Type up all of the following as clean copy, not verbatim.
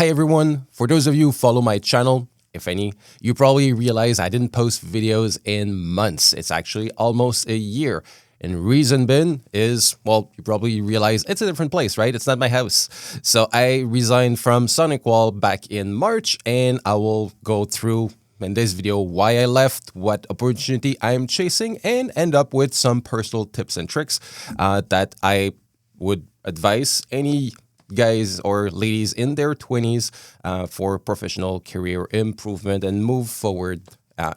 Hi everyone, for those of you who follow my channel, if any, you probably realize I didn't post videos in months. It's actually almost a year. And reason being is, well, you probably realize it's a different place, right? It's not my house. So I resigned from SonicWall back in March, and I will go through in this video why I left, what opportunity I'm chasing, and end up with some personal tips and tricks that I would advise any guys or ladies in their 20s for professional career improvement and move forward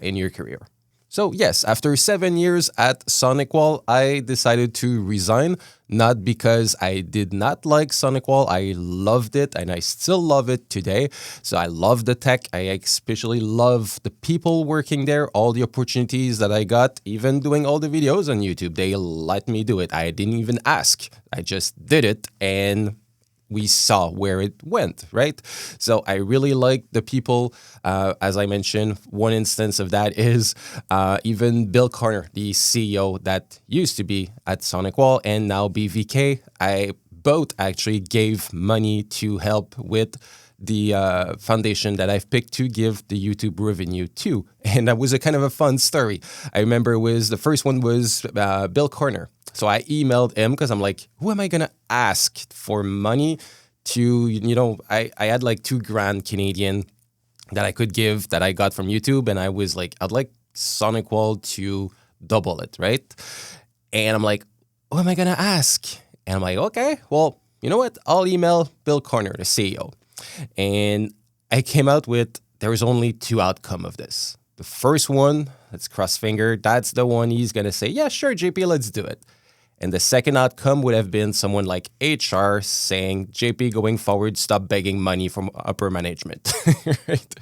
in your career. So yes, after 7 years at SonicWall, I decided to resign, not because I did not like SonicWall. I loved it and I still love it today. So I love the tech. I especially love the people working there, all the opportunities that I got, even doing all the videos on YouTube. They let me do it. I didn't even ask. I just did it, and we saw where it went, right? So I really like the people. As I mentioned, one instance of that is even Bill Corner, the CEO that used to be at SonicWall and now BVK. I both actually gave money to help with the foundation that I've picked to give the YouTube revenue to. And that was a kind of a fun story. I remember the first one was Bill Corner. So I emailed him because I'm like, who am I going to ask for money to, I had like $2,000 Canadian that I could give that I got from YouTube. And I was like, I'd like SonicWall to double it, right? And I'm like, who am I going to ask? And I'm like, okay, well, you know what? I'll email Bill Corner, the CEO. And I came out with, there was only two outcomes of this. The first one, let's cross finger, that's the one he's going to say, yeah, sure, JP, let's do it. And the second outcome would have been someone like HR saying, JP, going forward, stop begging money from upper management. Right?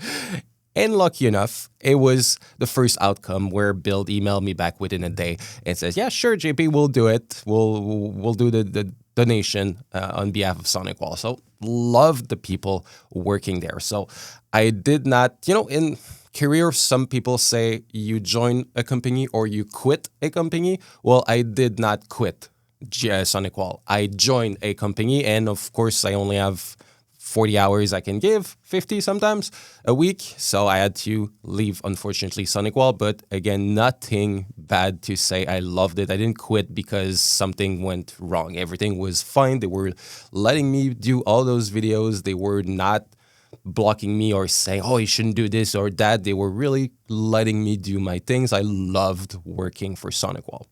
And lucky enough, it was the first outcome where Bill emailed me back within a day and says, yeah, sure, JP, we'll do it. We'll do the donation on behalf of SonicWall. So loved the people working there. So I did not, in career, some people say you join a company or you quit a company. Well, I did not quit SonicWall. I joined a company, and of course, I only have 40 hours I can give, 50 sometimes a week. So I had to leave, unfortunately, SonicWall. But again, nothing bad to say. I loved it. I didn't quit because something went wrong. Everything was fine. They were letting me do all those videos. They were not blocking me or saying, oh, you shouldn't do this or that. They were really letting me do my things. I loved working for SonicWall.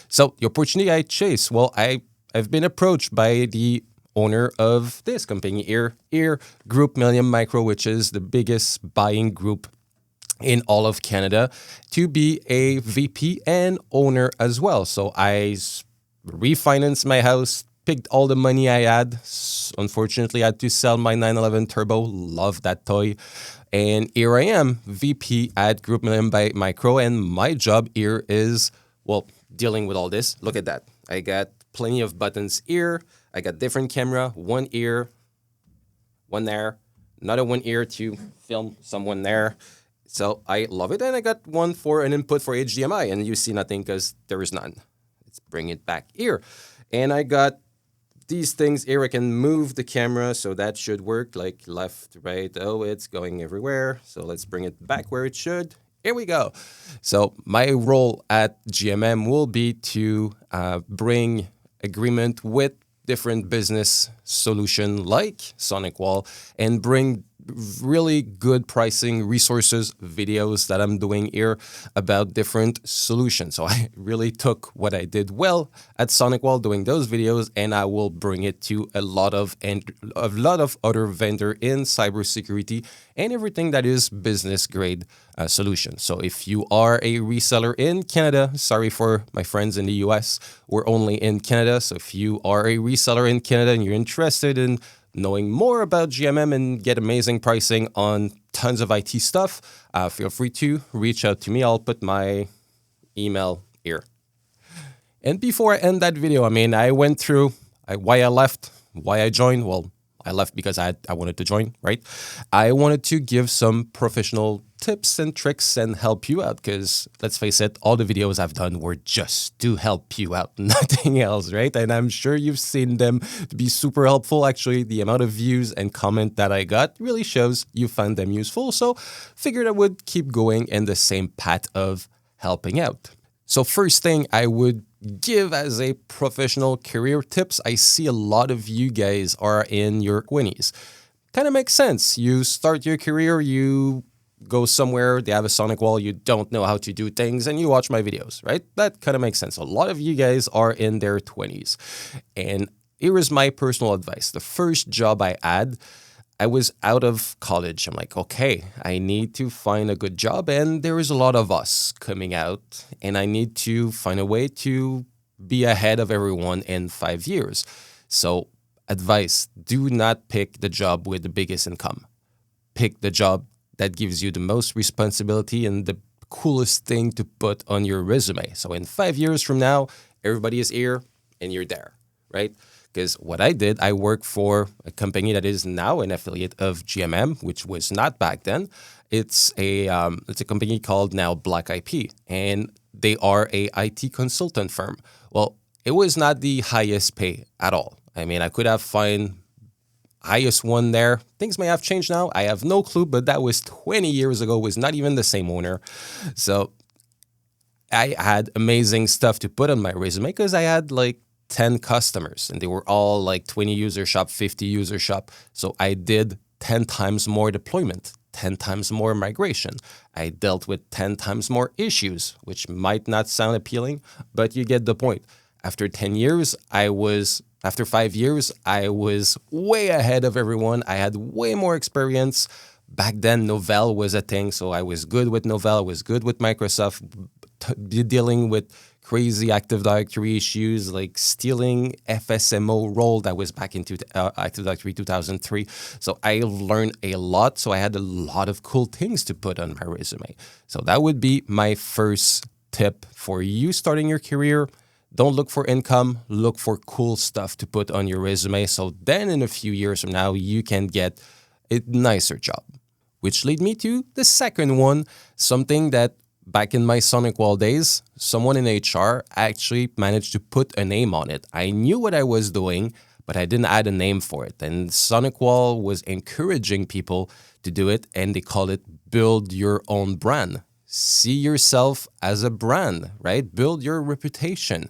So the opportunity I chased, well, I've been approached by the owner of this company here, Group Million Micro, which is the biggest buying group in all of Canada, to be a VP and owner as well. So I refinanced my house, picked all the money I had. Unfortunately, I had to sell my 911 Turbo. Love that toy. And here I am, VP at Group Million Micro. And my job here is, well, dealing with all this. Look at that. I got plenty of buttons here. I got different camera, one here, one there, another one here to film someone there. So I love it. And I got one for an input for HDMI. And you see nothing because there is none. Let's bring it back here. And I got these things here. I can move the camera, so that should work, like left, right. Oh, it's going everywhere. So let's bring it back where it should. Here we go. So my role at GMM will be to bring agreement with different business solution like SonicWall and bring really good pricing resources, videos that I'm doing here about different solutions. So I really took what I did well at SonicWall doing those videos, and I will bring it to a lot of other vendor in cybersecurity and everything that is business grade solution. So if you are a reseller in Canada, sorry for my friends in the US, we're only in Canada. So if you are a reseller in Canada and you're interested in knowing more about GMM and get amazing pricing on tons of IT stuff, feel free to reach out to me. I'll put my email here. And before I end that video, I went through why I left, why I joined. Well, I left because I wanted to join, right? I wanted to give some professional tips and tricks and help you out because let's face it, all the videos I've done were just to help you out, nothing else, right? And I'm sure you've seen them to be super helpful. Actually, the amount of views and comment that I got really shows you found them useful. So figured I would keep going in the same path of helping out. So first thing I would give as a professional career tips, I see a lot of you guys are in your 20s. Kind of makes sense. You start your career, you go somewhere, they have a SonicWall, you don't know how to do things, and you watch my videos, right? That kind of makes sense. A lot of you guys are in their 20s. And here is my personal advice. The first job I had, I was out of college. I'm like, okay, I need to find a good job. And there is a lot of us coming out, and I need to find a way to be ahead of everyone in 5 years. So advice, do not pick the job with the biggest income. Pick the job that gives you the most responsibility and the coolest thing to put on your resume. So in 5 years from now, everybody is here and you're there, right? Because what I did, I worked for a company that is now an affiliate of GMM, which was not back then. It's a company called now Black IP, and they are a IT consultant firm. Well, it was not the highest pay at all. I mean, I could have found highest one there. Things may have changed now. I have no clue, but that was 20 years ago. It was not even the same owner. So I had amazing stuff to put on my resume because I had like 10 customers and they were all like 20 user shop, 50 user shop. So I did 10 times more deployment, 10 times more migration. I dealt with 10 times more issues, which might not sound appealing, but you get the point. After 5 years, I was way ahead of everyone. I had way more experience. Back then, Novell was a thing, so I was good with Novell. I was good with Microsoft, dealing with crazy Active Directory issues like stealing FSMO role that was back into Active Directory 2003. So I learned a lot. So I had a lot of cool things to put on my resume. So that would be my first tip for you starting your career. Don't look for income, look for cool stuff to put on your resume. So then in a few years from now, you can get a nicer job. Which lead me to the second one, something that back in my SonicWall days, someone in HR actually managed to put a name on it. I knew what I was doing, but I didn't add a name for it. And SonicWall was encouraging people to do it, and they call it build your own brand. See yourself as a brand, right? Build your reputation.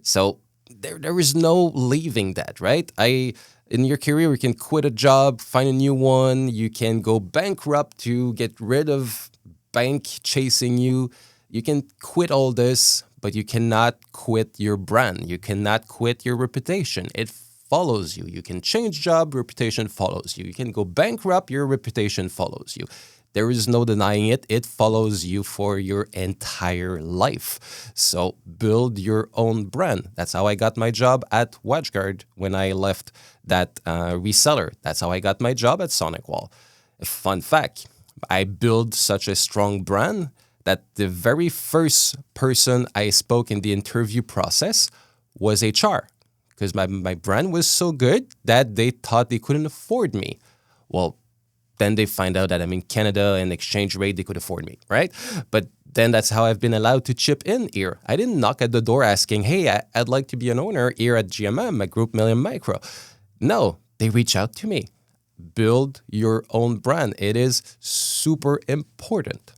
So there is no leaving that, right? In your career, you can quit a job, find a new one. You can go bankrupt to get rid of bank chasing you. You can quit all this, but you cannot quit your brand. You cannot quit your reputation. It follows you. You can change job, reputation follows you. You can go bankrupt, your reputation follows you. There is no denying it. It follows you for your entire life. So build your own brand. That's how I got my job at WatchGuard when I left that reseller. That's how I got my job at SonicWall. A fun fact, I built such a strong brand that the very first person I spoke in the interview process was HR, because my brand was so good that they thought they couldn't afford me. Well, then they find out that I'm in Canada and exchange rate, they could afford me, right? But then that's how I've been allowed to chip in here. I didn't knock at the door asking, hey, I'd like to be an owner here at GMM, at Group Million Micro. No, they reach out to me. Build your own brand. It is super important.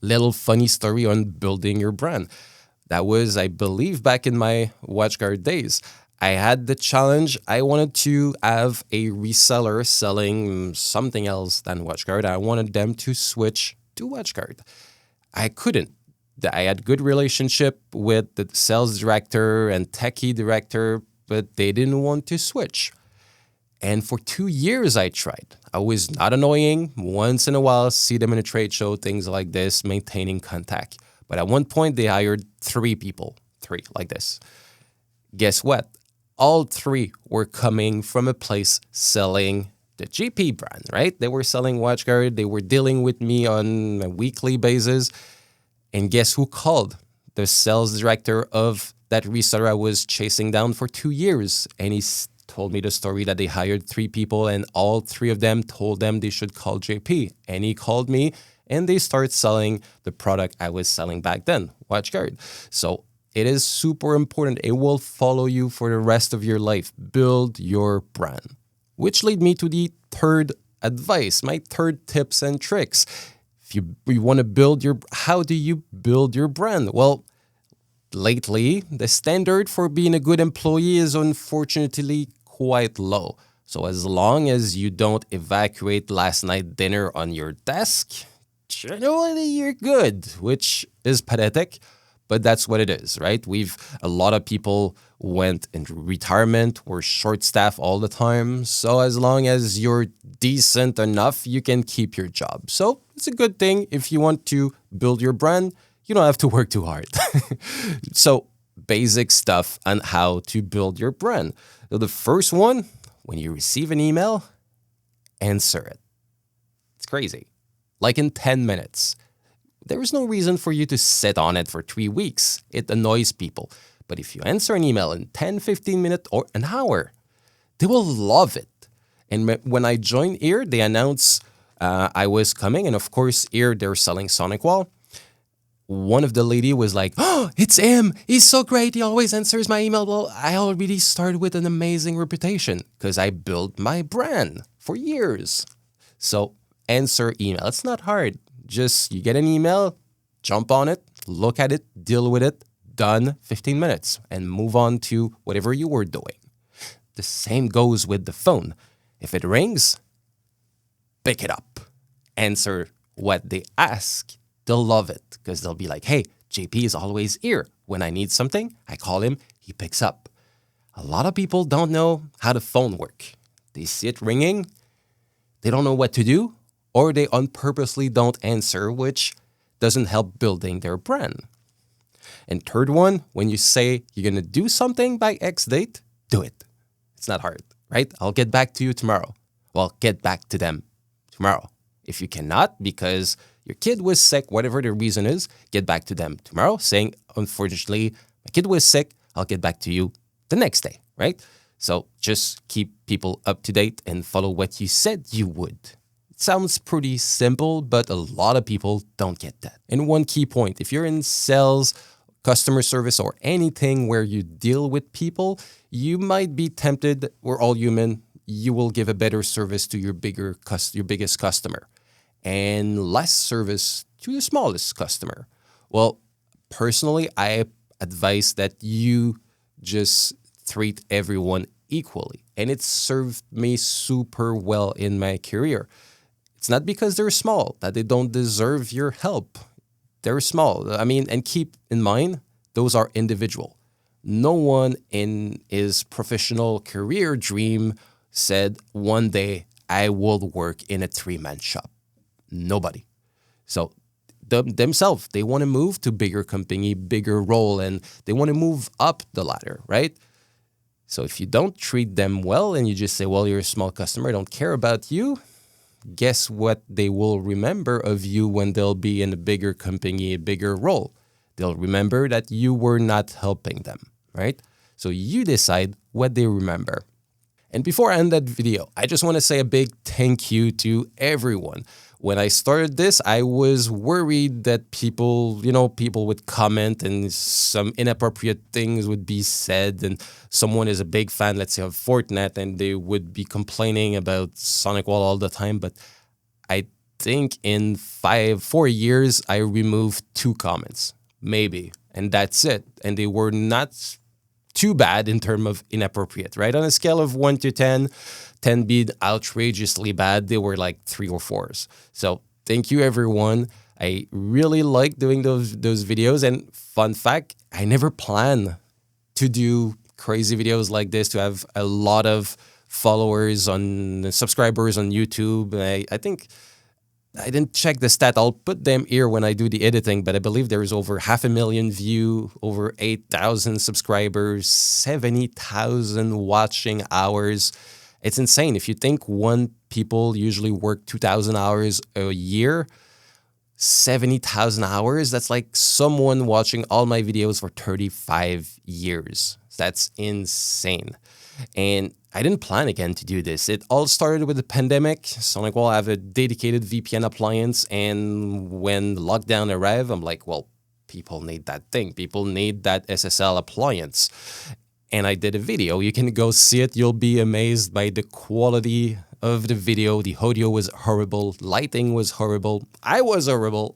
Little funny story on building your brand. That was, I believe, back in my WatchGuard days. I had the challenge. I wanted to have a reseller selling something else than WatchGuard. I wanted them to switch to WatchGuard. I couldn't. I had good relationship with the sales director and techie director, but they didn't want to switch. And for 2 years, I tried. I was not annoying. Once in a while, see them in a trade show, things like this, maintaining contact. But at one point, they hired 3 people, 3 like this. Guess what? All 3 were coming from a place selling the GP brand, right? They were selling WatchGuard. They were dealing with me on a weekly basis. And guess who called? The sales director of that reseller I was chasing down for 2 years. And he told me the story that they hired 3 people and all 3 of them told them they should call JP. And he called me and they start selling the product I was selling back then, WatchGuard. So it is super important. It will follow you for the rest of your life. Build your brand. Which lead me to the third advice, my third tips and tricks. If you want to build how do you build your brand? Well, lately, the standard for being a good employee is unfortunately quite low. So as long as you don't evacuate last night dinner on your desk, generally you're good, which is pathetic, but that's what it is, right? A lot of people went into retirement, we're short staffed all the time. So as long as you're decent enough, you can keep your job. So it's a good thing if you want to build your brand. You don't have to work too hard. So basic stuff on how to build your brand. So the first one, when you receive an email, answer it. It's crazy. Like in 10 minutes. There is no reason for you to sit on it for 3 weeks. It annoys people. But if you answer an email in 10, 15 minutes or an hour, they will love it. And when I joined here, they announced I was coming. And of course, here they're selling SonicWall. One of the lady was like, "Oh, it's him. He's so great. He always answers my email." Well, I already started with an amazing reputation because I built my brand for years. So answer email. It's not hard. Just you get an email, jump on it, look at it, deal with it, done, 15 minutes, and move on to whatever you were doing. The same goes with the phone. If it rings, pick it up. Answer what they ask. They'll love it because they'll be like, "Hey, JP is always here. When I need something, I call him, he picks up." A lot of people don't know how the phone works. They see it ringing, they don't know what to do, or they unpurposely don't answer, which doesn't help building their brand. And third one, when you say you're going to do something by X date, do it. It's not hard, right? I'll get back to you tomorrow. Well, get back to them tomorrow. If you cannot, because your kid was sick, whatever the reason is, get back to them tomorrow saying, "Unfortunately, my kid was sick. I'll get back to you the next day," right? So just keep people up to date and follow what you said you would. It sounds pretty simple, but a lot of people don't get that. And one key point, if you're in sales, customer service, or anything where you deal with people, you might be tempted, we're all human, you will give a better service to your biggest customer and less service to the smallest customer. Well, personally, I advise that you just treat everyone equally. And it served me super well in my career. It's not because they're small that they don't deserve your help. They're small. I mean, and keep in mind, those are individual. No one in his professional career dream said, "One day I will work in a 3-man shop." Nobody. So themselves, they want to move to bigger company, bigger role, and they want to move up the ladder, right? So if you don't treat them well and you just say, "Well, you're a small customer, I don't care about you," guess what they will remember of you when they'll be in a bigger company, a bigger role? They'll remember that you were not helping them, right? So you decide what they remember. And before I end that video, I just want to say a big thank you to everyone. When I started this, I was worried that people would comment and some inappropriate things would be said. And someone is a big fan, let's say, of Fortnite, and they would be complaining about SonicWall all the time. But I think in 4 years, I removed 2 comments, maybe, and that's it. And they were not too bad in terms of inappropriate, right? On a scale of 1 to 10, 10 being outrageously bad, they were like 3 or 4s. So thank you, everyone. I really like doing those videos. And fun fact, I never plan to do crazy videos like this, to have a lot of followers subscribers on YouTube. I think I didn't check the stat. I'll put them here when I do the editing, but I believe there is over 500,000 views, over 8,000 subscribers, 70,000 watching hours. It's insane. If you think people usually work 2,000 hours a year, 70,000 hours, that's like someone watching all my videos for 35 years. That's insane. And I didn't plan again to do this. It all started with the pandemic. SonicWall have a dedicated VPN appliance. And when lockdown arrived, I'm like, well, people need that thing. People need that SSL appliance. And I did a video. You can go see it. You'll be amazed by the quality of the video. The audio was horrible. Lighting was horrible. I was horrible.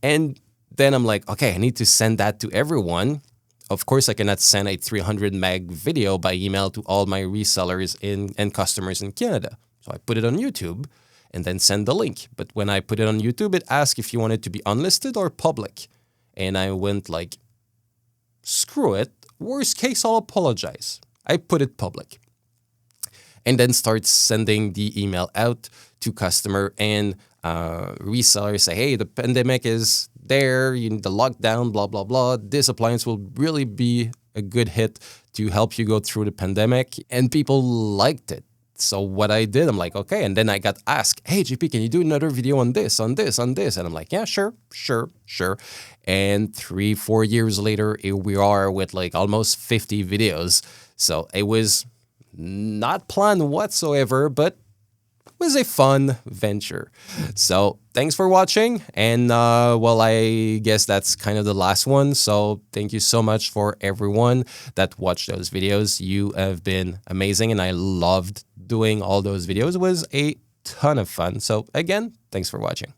And then I'm like, okay, I need to send that to everyone. Of course, I cannot send a 300 meg video by email to all my resellers and customers in Canada. So I put it on YouTube and then send the link. But when I put it on YouTube, it asked if you wanted to be unlisted or public. And I went like, screw it. Worst case, I'll apologize. I put it public. And then start sending the email out to customer and resellers. Say, hey, the pandemic is there, you need the lockdown, blah, blah, blah. This appliance will really be a good hit to help you go through the pandemic. And people liked it. So what I did, I'm like, okay. And then I got asked, hey, JP, can you do another video on this, on this, on this? And I'm like, yeah, sure. And 3-4 years later, here we are with like almost 50 videos. So it was not planned whatsoever, but was a fun venture. So thanks for watching. And well, I guess that's kind of the last one. So thank you so much for everyone that watched those videos. You have been amazing. And I loved doing all those videos. It was a ton of fun. So again, thanks for watching.